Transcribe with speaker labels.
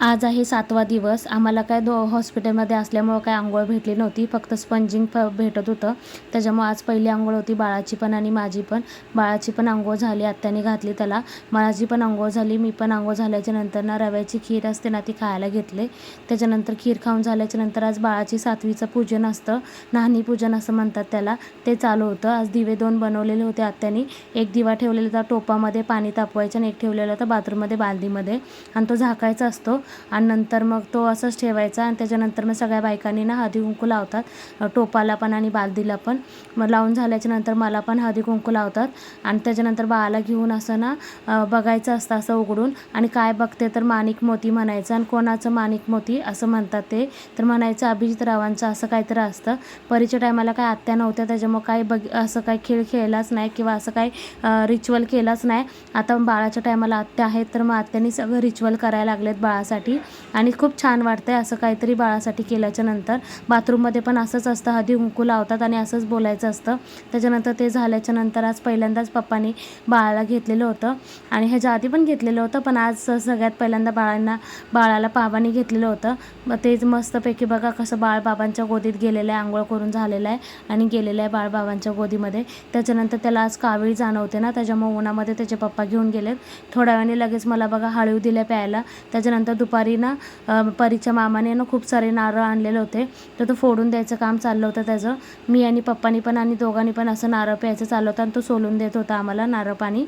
Speaker 1: आज आहे 7वा दिवस. आम्हाला काय हॉस्पिटलमध्ये असल्यामुळं काय अंघोळ भेटली नव्हती. फक्त स्पंजिंग भेटत होतं. त्याच्यामुळं आज पहिली अंघोळ होती बाळाची पण आणि माझी पण. बाळाची पण अंघोळ झाली, आत्याने घातली त्याला. माझी पण अंघोळ झाली. मी पण अंघोळ झाल्याच्या नंतर ना रव्याची खीर असते ना ती खायला घेतले. त्याच्यानंतर खीर खाऊन झाल्याच्या नंतर आज बाळाची 7वीचं पूजन असतं. न्हाणी पूजन असं म्हणतात त्याला. ते चालू होतं. आज दिवे 2 बनवलेले होते आत्यानी. एक दिवा ठेवलेला होता टोपामध्ये पाणी तापवायचं आणि एक ठेवलेला होता बाथरूममध्ये बादलीमध्ये आणि तो झाकायचा असतो. आणि नंतर मग तो असंच ठेवायचा आणि त्याच्यानंतर मग सगळ्या बायकांनी ना हळदी कुंकू लावतात टोपाला पण आणि बालदीला पण. मग लावून झाल्याच्या नंतर मला पण हळदी कुंकू लावतात आणि त्याच्यानंतर बाळाला घेऊन असं ना बघायचं असतं असं उघडून आणि काय बघते तर माणिक मोती म्हणायचं आणि कोणाचं माणिक मोती असं म्हणतात ते तर म्हणायचं अभिजित रावांचं असं काहीतरी असतं. परीच्या टायमाला काय आत्या नव्हत्या त्याच्यामुळं काय असं काही खेळ खेळलाच नाही किंवा असं काही रिच्युअल केलाच नाही. आता बाळाच्या टायमाला आत्या आहेत तर मग आत्यानी सगळं रिच्युअल करायला लागलेत बाळासाठी आणि खूप छान वाटतंय असं काहीतरी बाळासाठी केल्याच्या नंतर. बाथरूममध्ये पण असंच असतं, हळदी कुंकू लावतात आणि असंच बोलायचं असतं. त्याच्यानंतर ते झाल्याच्या नंतर आज पहिल्यांदाच पप्पांनी बाळाला घेतलेलं होतं आणि ह्याच्या आधी पण घेतलेलं होतं पण आज सगळ्यात पहिल्यांदा बाळाला बाबांनी घेतलेलं होतं. मग तेच मस्तपैकी बघा कसं बाळ बाबांच्या गोदीत गेलेलं आहे, आंघोळ करून झालेलं आहे आणि गेलेलं आहे बाळ बाबांच्या गोदीमध्ये. त्याच्यानंतर त्याला आज कावीळ जाणवते ना त्याच्यामुळे उन्हामध्ये त्याचे पप्पा घेऊन गेलेत. थोड्या वेळाने लगेच मला बघा हळीव दिल्या प्यायला. त्याच्यानंतर दुपारी ना परीच्या मामाने ना खूप सारे नारळ आणलेले होते तर तो फोडून द्यायचं काम चाललं होतं त्याचं. मी आणि पप्पानी पण आणि दोघांनी पण असं नारळ प्यायचं चाललं होतं आणि तो सोलून देत होता आम्हाला नारळ पाणी.